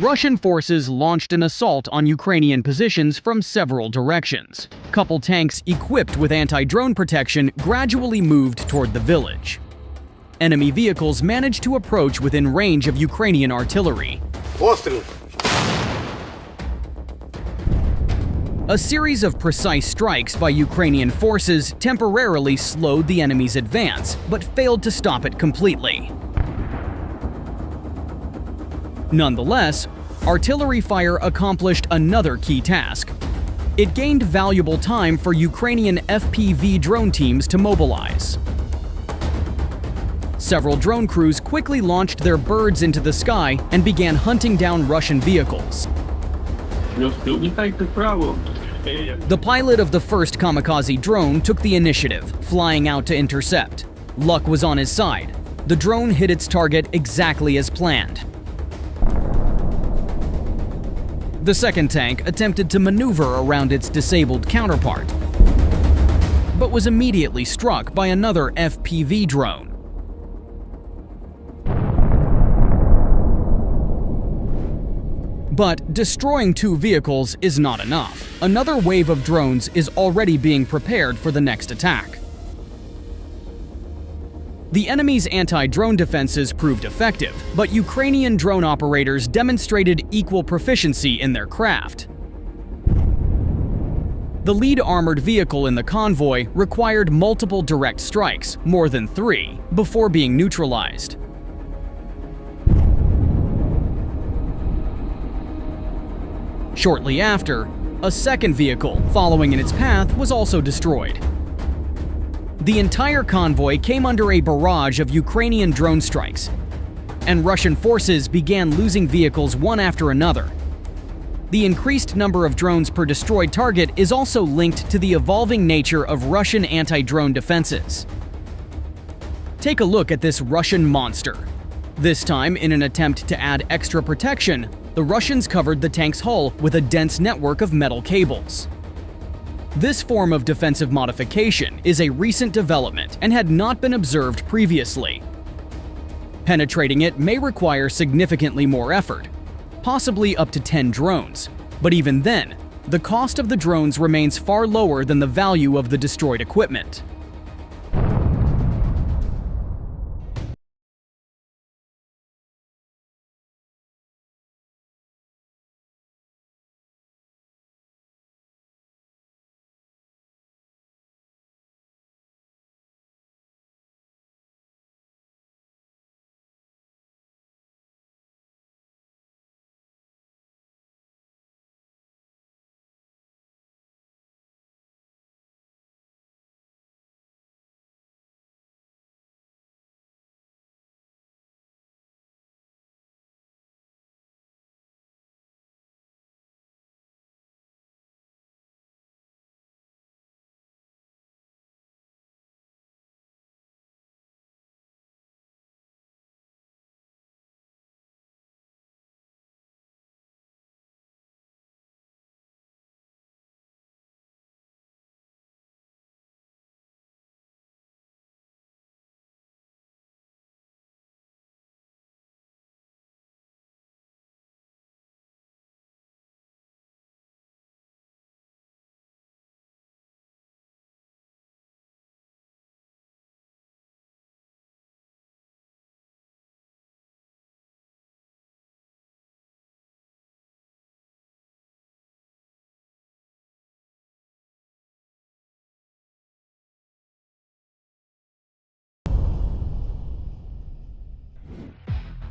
Russian forces launched an assault on Ukrainian positions from several directions. Couple tanks equipped with anti-drone protection gradually moved toward the village. Enemy vehicles managed to approach within range of Ukrainian artillery. Острый. A series of precise strikes by Ukrainian forces temporarily slowed the enemy's advance, but failed to stop it completely. Nonetheless, artillery fire accomplished another key task. It gained valuable time for Ukrainian FPV drone teams to mobilize. Several drone crews quickly launched their birds into the sky and began hunting down Russian vehicles. The pilot of the first kamikaze drone took the initiative, flying out to intercept. Luck was on his side. The drone hit its target exactly as planned. The second tank attempted to maneuver around its disabled counterpart, but was immediately struck by another FPV drone. But destroying two vehicles is not enough. Another wave of drones is already being prepared for the next attack. The enemy's anti-drone defenses proved effective, but Ukrainian drone operators demonstrated equal proficiency in their craft. The lead armored vehicle in the convoy required multiple direct strikes, more than 3, before being neutralized. Shortly after, a second vehicle following in its path was also destroyed. The entire convoy came under a barrage of Ukrainian drone strikes, and Russian forces began losing vehicles one after another. The increased number of drones per destroyed target is also linked to the evolving nature of Russian anti-drone defenses. Take a look at this Russian monster. This time, in an attempt to add extra protection, the Russians covered the tank's hull with a dense network of metal cables. This form of defensive modification is a recent development and had not been observed previously. Penetrating it may require significantly more effort, possibly up to 10 drones, but even then, the cost of the drones remains far lower than the value of the destroyed equipment.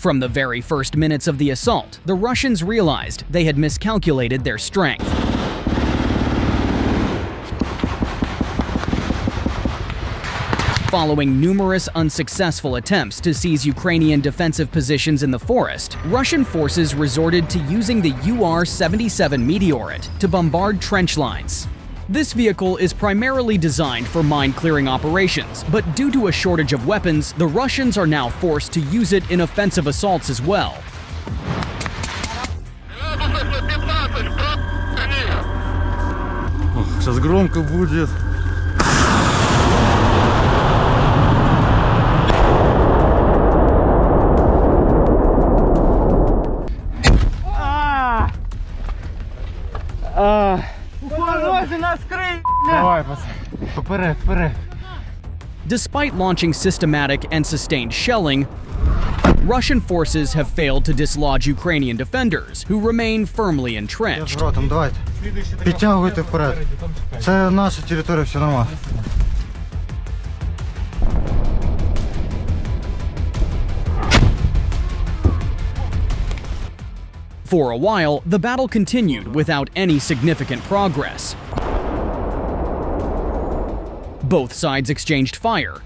From the very first minutes of the assault, the Russians realized they had miscalculated their strength. Following numerous unsuccessful attempts to seize Ukrainian defensive positions in the forest, Russian forces resorted to using the UR-77 Meteorit to bombard trench lines. This vehicle is primarily designed for mine-clearing operations, but due to a shortage of weapons, the Russians are now forced to use it in offensive assaults as well. Сейчас громко будет. Despite launching systematic and sustained shelling, Russian forces have failed to dislodge Ukrainian defenders, who remain firmly entrenched. Підтягуйте вперед. Це наша територія, все нормально. For a while, the battle continued without any significant progress. Both sides exchanged fire,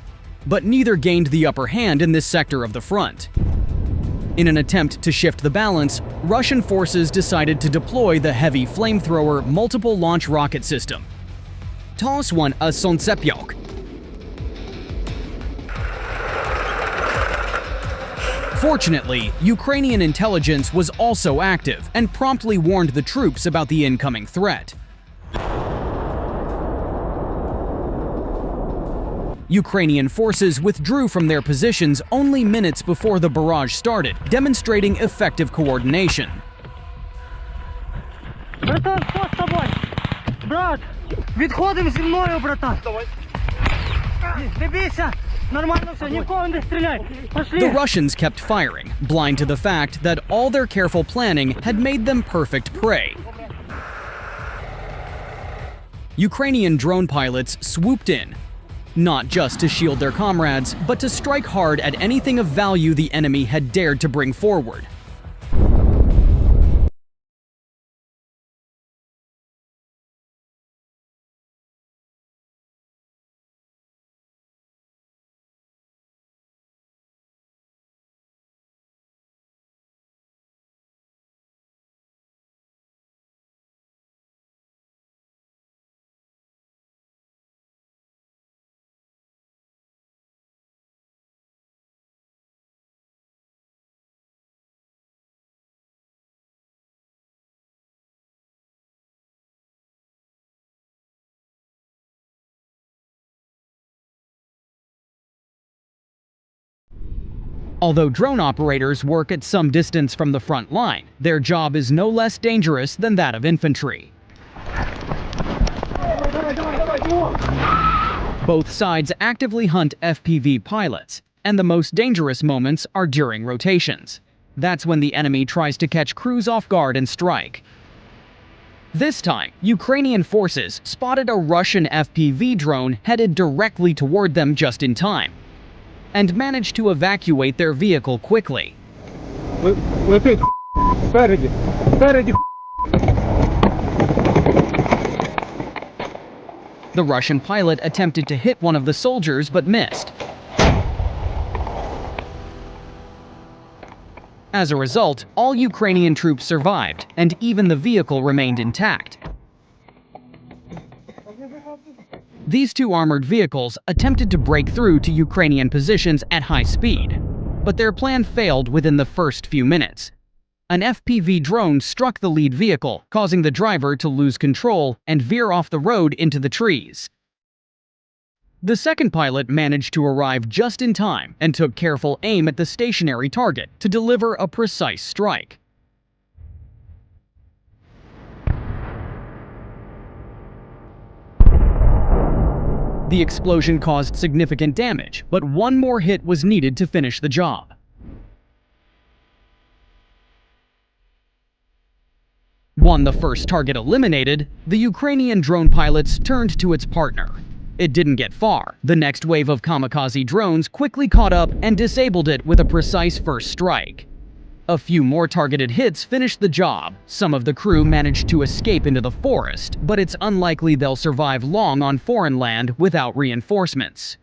but neither gained the upper hand in this sector of the front. In an attempt to shift the balance, Russian forces decided to deploy the heavy flamethrower multiple launch rocket system. TOS-1 a Sontsepyok. Fortunately, Ukrainian intelligence was also active and promptly warned the troops about the incoming threat. Ukrainian forces withdrew from their positions only minutes before the barrage started, demonstrating effective coordination. Братан, що з тобою? Брат, відходимо зі мною, братан. Не бійся, нормально все, нікого не стріляй. Пошли. The Russians kept firing, blind to the fact that all their careful planning had made them perfect prey. Ukrainian drone pilots swooped in, not just to shield their comrades, but to strike hard at anything of value the enemy had dared to bring forward. Although drone operators work at some distance from the front line, their job is no less dangerous than that of infantry. Both sides actively hunt FPV pilots, and the most dangerous moments are during rotations. That's when the enemy tries to catch crews off guard and strike. This time, Ukrainian forces spotted a Russian FPV drone headed directly toward them just in time, and managed to evacuate their vehicle quickly. Летить спереді, спереді. The Russian pilot attempted to hit one of the soldiers but missed. As a result, all Ukrainian troops survived, and even the vehicle remained intact. These two armored vehicles attempted to break through to Ukrainian positions at high speed, but their plan failed within the first few minutes. An FPV drone struck the lead vehicle, causing the driver to lose control and veer off the road into the trees. The second pilot managed to arrive just in time and took careful aim at the stationary target to deliver a precise strike. The explosion caused significant damage, but one more hit was needed to finish the job. Once the first target eliminated, the Ukrainian drone pilots turned to its partner. It didn't get far. The next wave of kamikaze drones quickly caught up and disabled it with a precise first strike. A few more targeted hits finished the job. Some of the crew managed to escape into the forest, but it's unlikely they'll survive long on foreign land without reinforcements.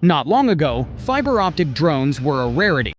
Not long ago, fiber optic drones were a rarity.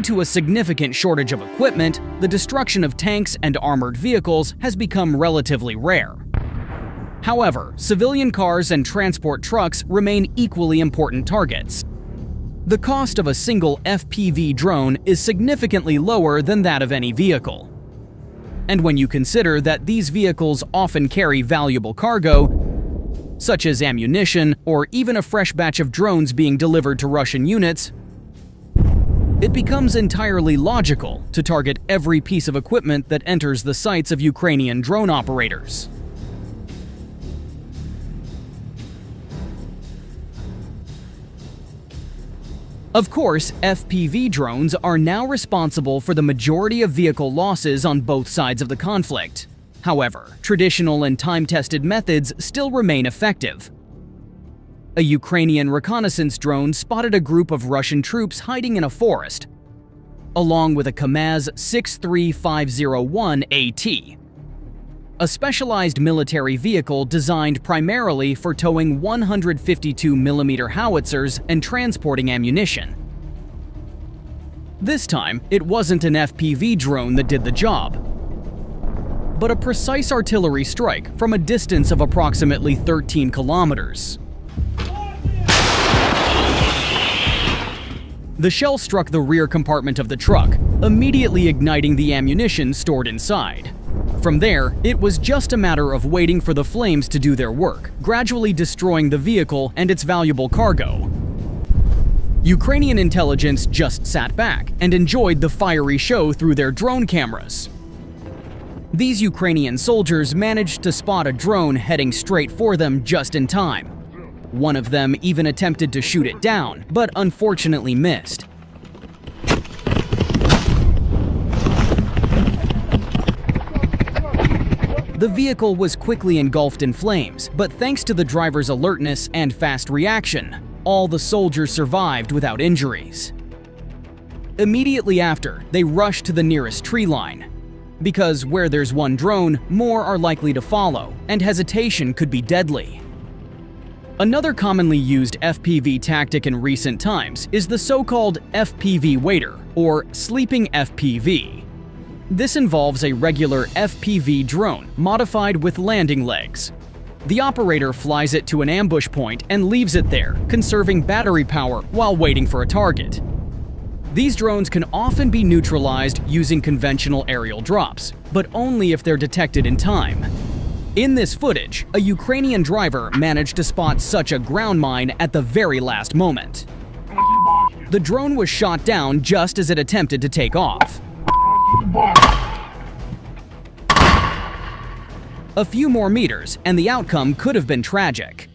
to a significant shortage of equipment, the destruction of tanks and armored vehicles has become relatively rare. However, civilian cars and transport trucks remain equally important targets. The cost of a single FPV drone is significantly lower than that of any vehicle. And when you consider that these vehicles often carry valuable cargo, such as ammunition or even a fresh batch of drones being delivered to Russian units, it becomes entirely logical to target every piece of equipment that enters the sights of Ukrainian drone operators. Of course, FPV drones are now responsible for the majority of vehicle losses on both sides of the conflict. However, traditional and time-tested methods still remain effective. A Ukrainian reconnaissance drone spotted a group of Russian troops hiding in a forest, along with a Kamaz 63501AT, a specialized military vehicle designed primarily for towing 152mm howitzers and transporting ammunition. This time, it wasn't an FPV drone that did the job, but a precise artillery strike from a distance of approximately 13 kilometers. The shell struck the rear compartment of the truck, immediately igniting the ammunition stored inside. From there, it was just a matter of waiting for the flames to do their work, gradually destroying the vehicle and its valuable cargo. Ukrainian intelligence just sat back and enjoyed the fiery show through their drone cameras. These Ukrainian soldiers managed to spot a drone heading straight for them just in time. One of them even attempted to shoot it down, but unfortunately missed. The vehicle was quickly engulfed in flames, but thanks to the driver's alertness and fast reaction, all the soldiers survived without injuries. Immediately after, they rushed to the nearest tree line, because where there's one drone, more are likely to follow, and hesitation could be deadly. Another commonly used FPV tactic in recent times is the so-called FPV waiter, or sleeping FPV. This involves a regular FPV drone modified with landing legs. The operator flies it to an ambush point and leaves it there, conserving battery power while waiting for a target. These drones can often be neutralized using conventional aerial drops, but only if they're detected in time. In this footage, a Ukrainian driver managed to spot such a ground mine at the very last moment. The drone was shot down just as it attempted to take off. A few more meters, and the outcome could have been tragic.